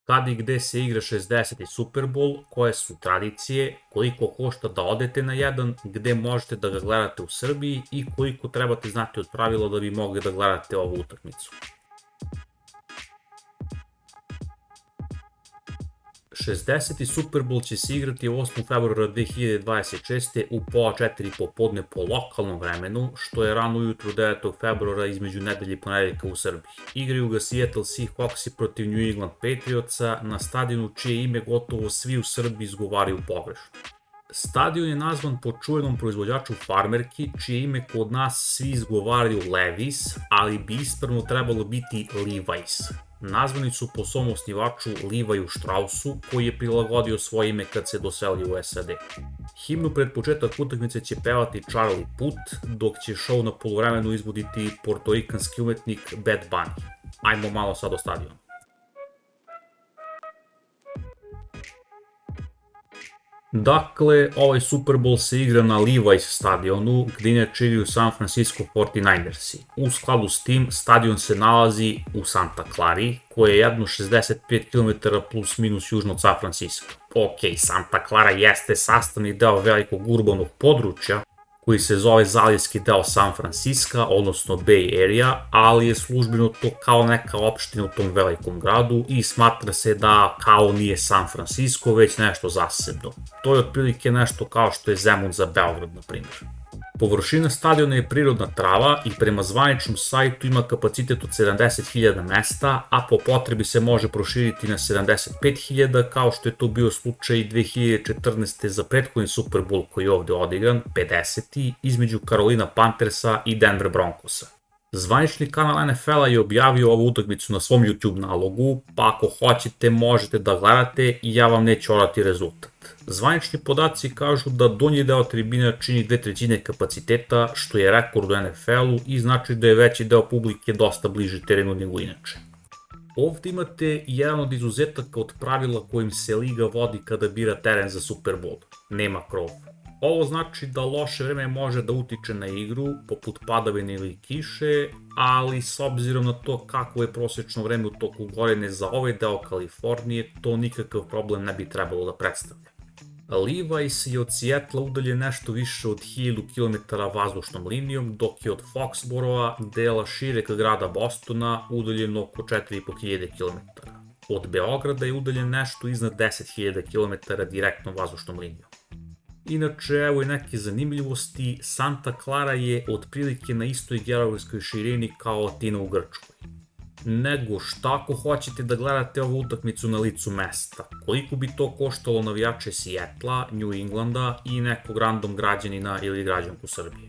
Kad i gde se igra 60. Super Bowl, koje su tradicije, koliko košta da odete na jedan, gde možete da ga gledate u Srbiji i koliko trebate znati od pravila da bi mogli da gledate ovu utakmicu. 60. Super Bowl će se igrati 8. februara 2026. u pola 4 popodne po lokalnom vremenu, što je rano ujutru 9. februara između nedelje i ponedeljka u Srbiji. Igraju ga Seattle Seahawksi protiv New England Patriotsa na stadionu čije ime gotovo svi u Srbiji izgovaraju pogrešno. Stadion je nazvan po čuvenom proizvođaču farmerki, čije ime kod nas svi izgovaraju Levi's, ali bi ispravno trebalo biti Levi's. Nazvani su po svom osnivaču Livaju Straussu, koji je prilagodio svoje ime kad se doselio u SAD. Himnu pred početak utakmice će pevati Charlie Puth, dok će show na poluvremenu izvoditi portorikanski umetnik Bad Bunny. Ajmo malo sad o stadionu. Dakle, ovaj Super Bowl se igra na Levi's stadionu, gdje inače igraju San Francisco 49ersi. U skladu s tim, stadion se nalazi u Santa Clari, koje je jedno 65 km plus minus južno od San Francisco. Ok, Santa Clara jeste sastavni deo velikog urbanog područja, koji se zove zalivski deo San Francisca, odnosno Bay Area, ali je službeno to kao neka opština u tom velikom gradu i smatra se da kao nije San Francisco, već nešto zasebno. To je otprilike nešto kao što je Zemun za Beograd, na primjer. Površina stadiona je prirodna trava i prema zvaničnom sajtu ima kapacitet od 70.000 mesta, a po potrebi se može proširiti na 75.000, kao što je to bio slučaj 2014. za prethodni Super Bowl koji je ovde odigran, 50. između Carolina Panthersa i Denver Broncosa. Zvanični kanal NFL-a je objavio ovu utakmicu na svom YouTube nalogu, pa ako hoćete možete da gledate i ja vam neću orati rezultat. Zvanični podaci kažu da donji deo tribina čini 2/3 kapaciteta, što je rekord u NFL-u i znači da je veći deo publike dosta bliže terenu nego inače. Ovdje imate jedan od izuzetaka od pravila kojim se liga vodi kada bira teren za Super Bowl. Nema krov. Ovo znači da loše vreme može da utiče na igru, poput padavine ili kiše, ali s obzirom na to kako je prosječno vreme u toku godine za ovaj deo Kalifornije, to nikakav problem ne bi trebalo da predstavlja. Levi's je od Seattle udaljen nešto više od 1000 km vazdušnom linijom, dok je od Foxborougha, dela šireg grada Bostona, udaljen oko 4500 km. Od Beograda je udaljen nešto iznad 10.000 km direktnom vazdušnom linijom. Inače, evo i neke zanimljivosti, Santa Clara je otprilike na istoj geografskoj širini kao Atina u Grčkoj. Nego šta ako hoćete da gledate ovu utakmicu na licu mesta? Koliko bi to koštalo navijače Seattla, New Englanda i nekog random građanina ili građanku Srbije?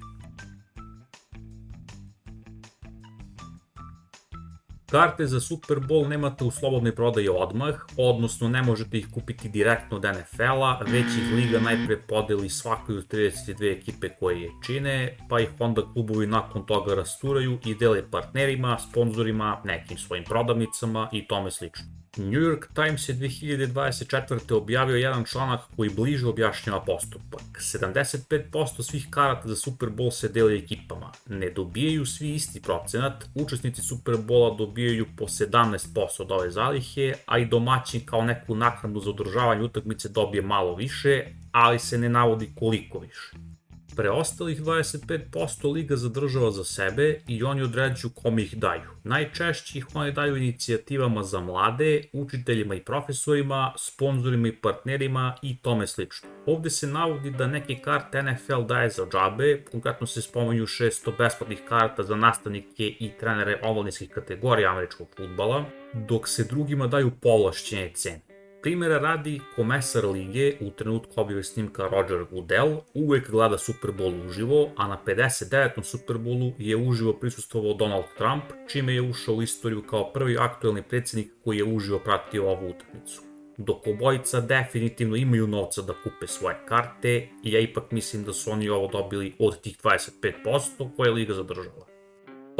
Karte za Super Bowl nemate u slobodnoj prodaji odmah, odnosno ne možete ih kupiti direktno od NFL-a, već ih liga najpre podeli svakoj od 32 ekipe koje je čine, pa ih onda klubovi nakon toga rasturaju i dele partnerima, sponzorima, nekim svojim prodavnicama i tome slično. New York Times je 2024. objavio jedan članak koji bliže objašnjava postupak. 75% svih karata za Super Bowl se deli ekipama. Ne dobijaju svi isti procenat, učesnici Super Bowla dobijaju po 17% od ove zalihe, a i domaćin kao neku naknadu za održavanje utakmice dobije malo više, ali se ne navodi koliko više. Preostalih 25% liga zadržava za sebe i oni određuju kome ih daju. Najčešće ih oni daju inicijativama za mlade, učiteljima i profesorima, sponzorima i partnerima i tome slično. Ovdje se navodi da neke karte NFL daje za džabe, konkretno se spominju 600 besplatnih karata za nastavnike i trenere omladinskih kategorija američkog fudbala, dok se drugima daju povlašćene cene. Primjera radi, komesar lige, u trenutku objave snimka Roger Goodell, uvijek gleda Super Bowl uživo, a na 59. Super Bowlu je uživo prisustvovao Donald Trump, čime je ušao u istoriju kao prvi aktuelni predsjednik koji je uživo pratio ovu utakmicu. Dok obojica definitivno imaju novca da kupe svoje karte, ja ipak mislim da su oni ovo dobili od tih 25% koje liga zadržava.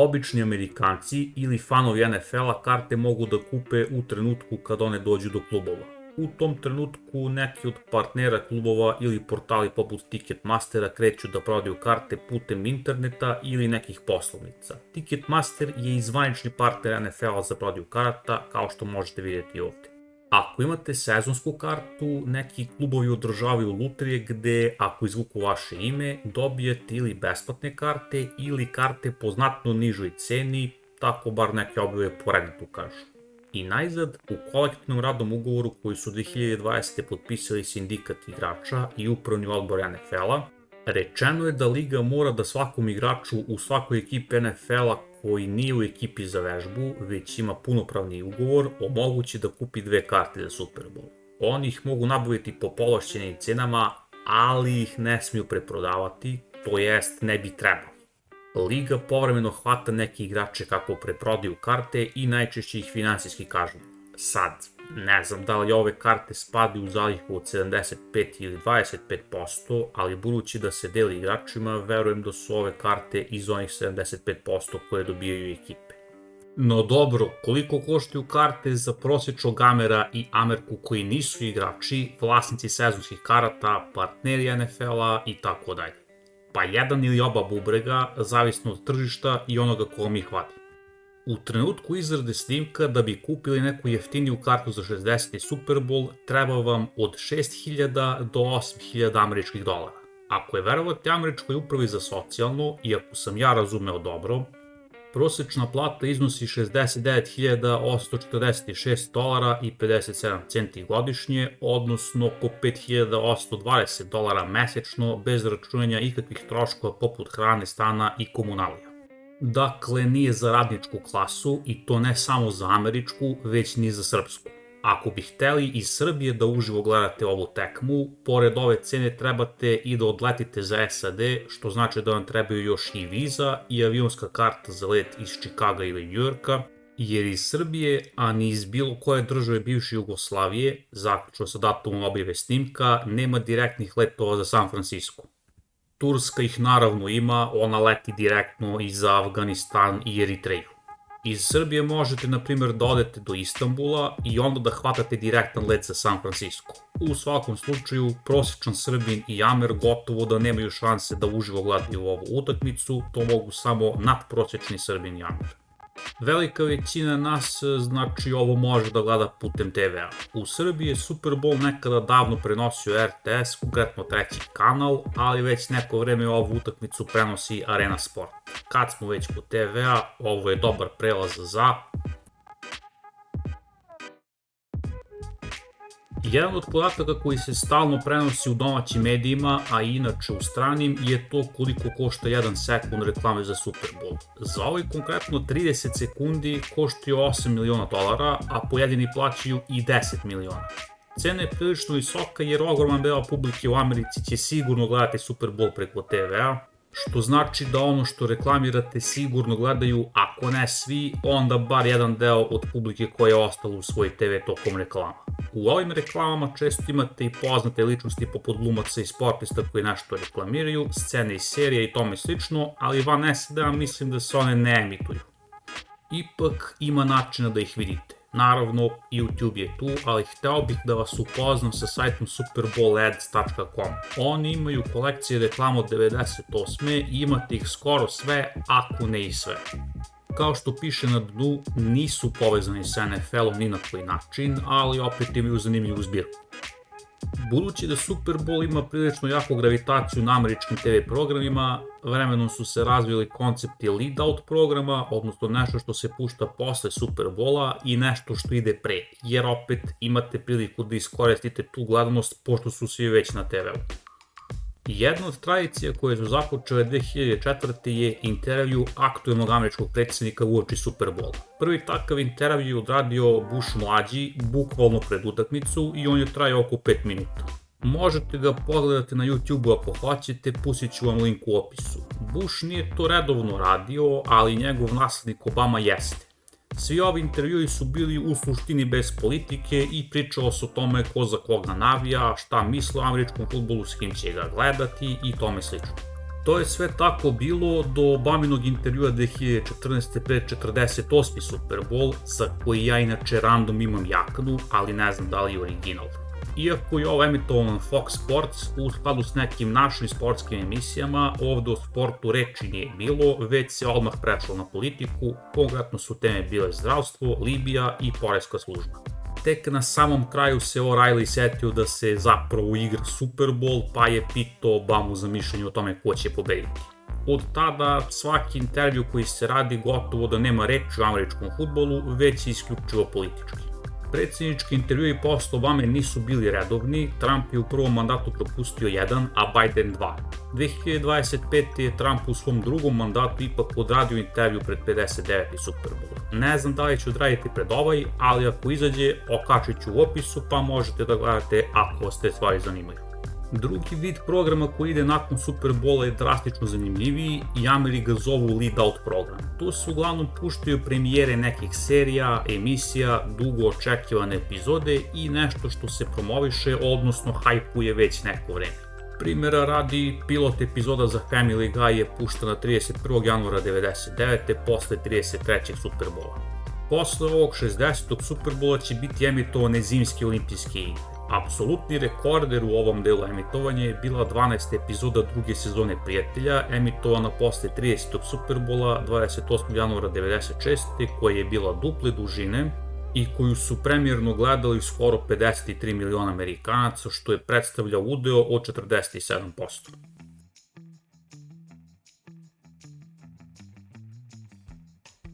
Obični Amerikanci ili fanovi NFL-a karte mogu da kupe u trenutku kad one dođu do klubova. U tom trenutku neki od partnera klubova ili portali poput Ticketmastera kreću da prodaju karte putem interneta ili nekih poslovnica. Ticketmaster je i zvanični partner NFL-a za prodaju karata, kao što možete vidjeti ovdje. Ako imate sezonsku kartu, neki klubovi održavaju lutrije gde, ako izvuku vaše ime, dobijete ili besplatne karte ili karte po znatno nižoj ceni, tako bar neke objave po Redditu kažu. I najzad, u kolektivnom radnom ugovoru koji su 2020. potpisali sindikat igrača i upravni odbor NFL-a, rečeno je da liga mora da svakom igraču u svakoj ekipi NFL-a koji nije u ekipi za vežbu, već ima punopravni ugovor, omogući da kupi 2 karte za Super Bowl. Oni ih mogu nabaviti po povlašćenim cenama, ali ih ne smiju preprodavati, to jest ne bi trebalo. Liga povremeno hvata neke igrače kako preprodaju karte i najčešće ih finansijski kažnjava. Sad, ne znam da li ove karte spadaju u zalihu od 75 ili 25%, ali budući da se deli igračima, verujem da su ove karte iz onih 75% koje dobijaju ekipe. No dobro, koliko koštaju karte za prosječnog Amera i Amerku koji nisu igrači, vlasnici sezonskih karata, partneri NFL-a i tako dalje? Pa jedan ili oba bubrega, zavisno od tržišta i onoga ko mi ih vadi. U trenutku izrade snimka da bi kupili neku jeftiniju kartu za 60. Super Bowl treba vam od 6.000 do 8.000 američkih dolara. Ako je verovati američkoj upravi za socijalno, i ako sam ja razumeo dobro, prosječna plata iznosi 69.846 dolara i 57 centi godišnje, odnosno oko 5.820 dolara mesečno bez računanja ikakvih troškova poput hrane, stana i komunalija. Dakle, nije za radničku klasu i to ne samo za američku, već ni za srpsku. Ako bi hteli iz Srbije da uživo gledate ovu tekmu, pored ove cene trebate i da odletite za SAD, što znači da vam trebaju još i viza i avionska karta za let iz Čikaga ili Njujorka, jer iz Srbije, a ni iz bilo koje države bivše Jugoslavije, zaključno sa datumom objave snimka, nema direktnih letova za San Francisco. Turska ih naravno ima, ona leti direktno i za Afganistan i Eritreju. Iz Srbije možete, na primjer, da odete do Istanbula i onda da hvatate direktan let za San Francisco. U svakom slučaju, prosječan Srbin i Amer gotovo da nemaju šanse da uživo gledaju ovu utakmicu, to mogu samo nadprosječni Srbin i Amer. Velika većina nas, znači, ovo može da gleda putem TV-a. U Srbiji je Super Bowl nekada davno prenosio RTS, konkretno treći kanal, ali već neko vreme ovu utakmicu prenosi Arena Sport. Kad smo već kod TV-a, ovo je dobar prelaz za... Jedan od podataka koji se stalno prenosi u domaćim medijima, a i inače u stranim, je to koliko košta 1 sekund reklame za Super Bowl. Za ovaj konkretno 30 sekundi koštaju 8 miliona dolara, a pojedini plaćaju i 10 miliona. Cena je prilično visoka jer ogroman deo publike u Americi će sigurno gledati Super Bowl preko TV-a, što znači da ono što reklamirate sigurno gledaju, ako ne svi, onda bar jedan deo od publike koja je ostala u svoj TV tokom reklama. U ovim reklamama često imate i poznate ličnosti poput glumaca i sportista koji nešto reklamiraju, scene iz serije i tome slično, ali van SAD-a mislim da se one ne emituju. Ipak ima načina da ih vidite. Naravno, YouTube je tu, ali hteo bih da vas upoznam sa sajtom superbowlads.com. Oni imaju kolekcije reklama od 98. i imate ih skoro sve, ako ne i sve. Kao što piše na dnu, nisu povezani sa NFL-om ni na koji način, ali opet imaju zanimljivu zbirku. Budući da Super Bowl ima prilično jaku gravitaciju na američkim TV programima, vremenom su se razvili koncepti lead-out programa, odnosno nešto što se pušta posle Super Bowla i nešto što ide pre, jer opet imate priliku da iskoristite tu gledanost pošto su svi već na TV-u. Jedna od tradicija koje su započele 2004. je intervju aktuelnog američkog predsjednika uoči Super Bowla. Prvi takav intervju je odradio Bush mlađi, bukvalno pred utakmicu i on je trajao oko 5 minuta. Možete ga pogledati na YouTube-u ako hoćete, pustit ću vam link u opisu. Bush nije to redovno radio, ali njegov naslednik Obama jeste. Svi ovi intervjui su bili u suštini bez politike i pričalo se o tome ko za koga navija, šta misle o američkom fudbalu, s kim će ga gledati i tome slično. To je sve tako bilo do Obaminog intervjua 2014. pred 48. Super Bowl, za koji ja inače random imam jaknu, ali ne znam da li je original. Iako je ovo emitovano na Fox Sports, u skladu s nekim našim sportskim emisijama, ovde o sportu reči nije bilo, već se odmah prešlo na politiku, konkretno su teme bile zdravstvo, Libija i poreska služba. tek na samom kraju se O'Reilly setio da se zapravo igra Super Bowl, pa je pitao Obamu za mišljenje o tome ko će pobediti. Od tada svaki intervju koji se radi gotovo da nema reči o američkom fudbalu, već je isključivo politički. Predsjednički intervjui posle Obame nisu bili redovni, Trump je u prvom mandatu propustio jedan, a Biden dva. 2025. je Trump u svom drugom mandatu ipak odradio intervju pred 59. Super Bowl. Ne znam da li ću odraditi pred ovaj, ali ako izađe, okačit ću u opisu pa možete da gledate ako vas te stvari zanimaju. Drugi vid programa koji ide nakon Super Bowla je drastično zanimljiviji i Ameri ga zovu Lead Out program. Tu se uglavnom puštaju premijere nekih serija, emisija, dugo očekivane epizode i nešto što se promoviše, odnosno hajpuje već neko vreme. Primjera radi, pilot epizoda za Family Guy je puštena 31. januara 1999. posle 33. Super Bowla. Posle ovog 60. Super Bowla će biti emitovane zimske olimpijske igre. Apsolutni rekorder u ovom delu emitovanja je bila 12. epizoda druge sezone Prijatelja, emitovana posle 30. Superbola 28. januara 1996. koja je bila duple dužine i koju su premijerno gledali skoro 53 miliona Amerikanaca, što je predstavljao udeo od 47%.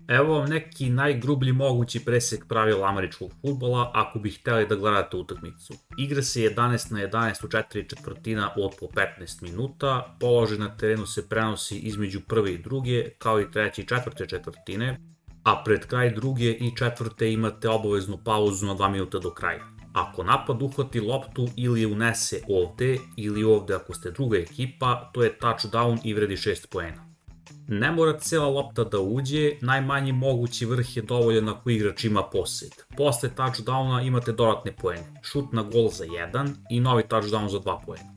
Evo vam neki najgrublji mogući presek pravila američkog fudbala ako bi hteli da gledate utakmicu. Igra se 11 na 11 u 4 četvrtina od po 15 minuta, položaj na terenu se prenosi između prve i druge, kao i treće i četvrte četvrtine, a pred kraj druge i četvrte imate obaveznu pauzu na 2 minuta do kraja. Ako napad uhvati loptu ili je unese ovde ili ovde ako ste druga ekipa, to je touchdown i vredi 6 poena. Ne mora cijela lopta da uđe, najmanji mogući vrh je dovoljan ako igrač ima posjed. Posle touchdowna imate dodatne poene, šut na gol za 1 i novi touchdown za 2 poena.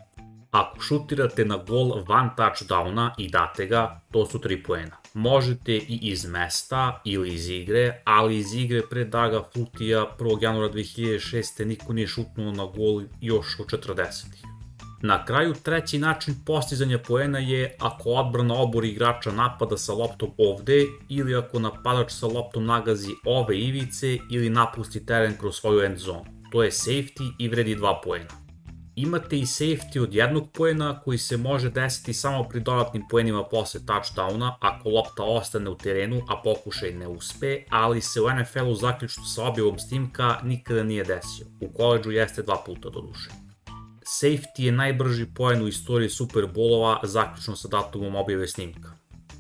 Ako šutirate na gol van touchdowna i date ga, to su 3 poena. Možete i iz mesta ili iz igre, ali iz igre pre Daga Flutija 1. januara 2006. niko nije šutnuo na gol još od 40-ih. Na kraju, treći način postizanja poena je ako odbrana obori igrača napada sa loptom ovde ili ako napadač sa loptom nagazi ove ivice ili napusti teren kroz svoju end zonu. To je safety i vredi 2 poena. Imate i safety od 1 poena koji se može desiti samo pri dodatnim poenima posle touchdowna ako lopta ostane u terenu, a pokušaj ne uspe, ali se u NFL-u zaključno sa objavom snimka nikada nije desio. U koledžu jeste 2 puta doduše. Safety je najbrži poen u istoriji Super Bowlova zaključno sa datumom objave snimka.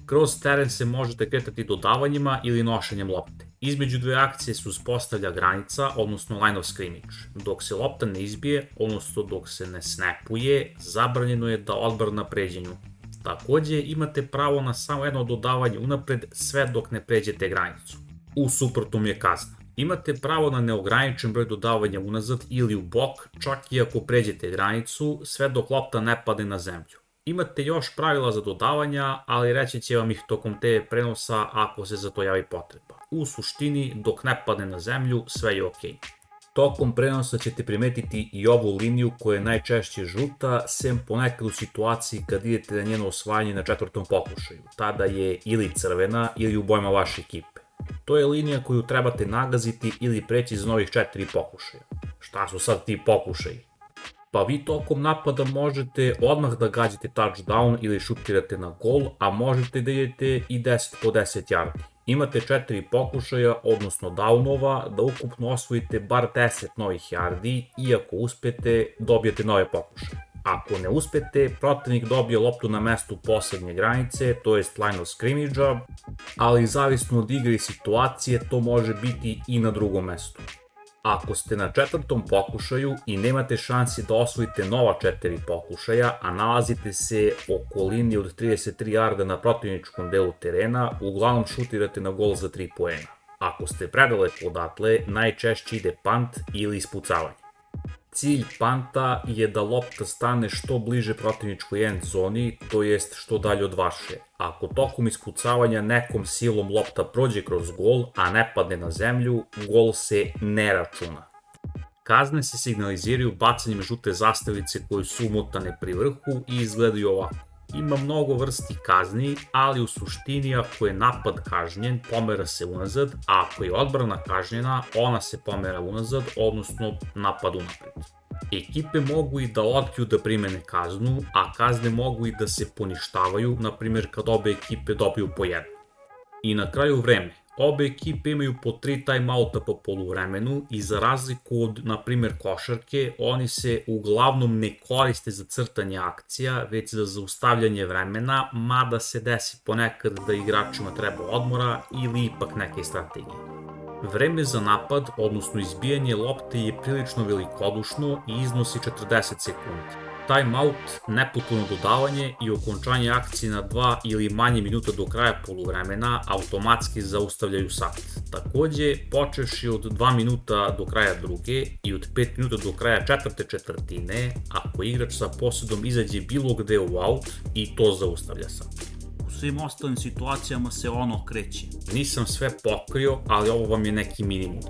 Kroz teren se možete kretati dodavanjima ili nošenjem lopte. Između dve akcije se uspostavlja granica, odnosno line of scrimmage. Dok se lopta ne izbije, odnosno dok se ne snapuje, zabranjeno je da odbrana pređe nju. Takođe imate pravo na samo jedno dodavanje unapred sve dok ne pređete granicu. U suprotnom je kazna. Imate pravo na neograničen broj dodavanja unazad ili u bok, čak i ako pređete granicu, sve dok lopta ne padne na zemlju. Imate još pravila za dodavanja, ali reći će vam ih tokom TV prenosa ako se za to javi potreba. U suštini, dok ne padne na zemlju, sve je ok. Tokom prenosa ćete primetiti i ovu liniju koja je najčešće žuta, sem ponekad u situaciji kad idete na njeno osvajanje na 4. pokušaju. Tada je ili crvena ili u bojama vaše ekipe. To je linija koju trebate nagaziti ili preći za novih 4 pokušaja. Šta su sad ti pokušaji? Pa vi tokom napada možete odmah da gađate touchdown ili šutirate na gol, a možete da idete i 10 po 10 yardi. Imate 4 pokušaja, odnosno downova, da ukupno osvojite bar 10 novih yardi i ako uspete, dobijete nove pokušaje. Ako ne uspete, protivnik dobije loptu na mestu poslednje granice, to jest line of scrimmage-a, ali zavisno od igre i situacije to može biti i na drugom mestu. Ako ste na 4. pokušaju i nemate šansi da osvojite nova 4 pokušaja, a nalazite se oko linije od 33 yarda na protivničkom delu terena, uglavnom šutirate na gol za 3 poena. Ako ste predaleko odatle, najčešće ide punt ili ispucavanje. Cilj panta je da lopta stane što bliže protivničkoj end zoni, to jest što dalje od vaše. Ako tokom ispucavanja nekom silom lopta prođe kroz gol, a ne padne na zemlju, gol se ne računa. Kazne se signaliziraju bacanjem žute zastavice koje su umotane pri vrhu i izgledaju ovako. Ima mnogo vrsti kazni, ali u suštini ako je napad kažnjen, pomera se unazad, a ako je odbrana kažnjena, ona se pomera unazad, odnosno napad unapred. Ekipe mogu i da odbiju da primene kaznu, a kazne mogu i da se poništavaju, na primjer kad obe ekipe dobiju po jednu. I na kraju vreme. Obe ekipe imaju po 3 timeouta po poluvremenu i za razliku od, na primjer, košarke, oni se uglavnom ne koriste za crtanje akcija, već za zaustavljanje vremena, mada se desi ponekad da igračima treba odmora ili ipak neke strategije. Vreme za napad, odnosno izbijanje lopte, je prilično velikodušno i iznosi 40 sekundi. Timeout, nepotpuno dodavanje i okončanje akcije na 2 ili manje minuta do kraja poluvremena automatski zaustavljaju sat. Takođe, počevši od 2 minuta do kraja druge i od 5 minuta do kraja četvrte četvrtine, ako igrač sa posedom izađe bilo gde u aut, i to zaustavlja sat. U svim ostalim situacijama se ono kreće. Nisam sve pokrio, ali ovo vam je neki minimum.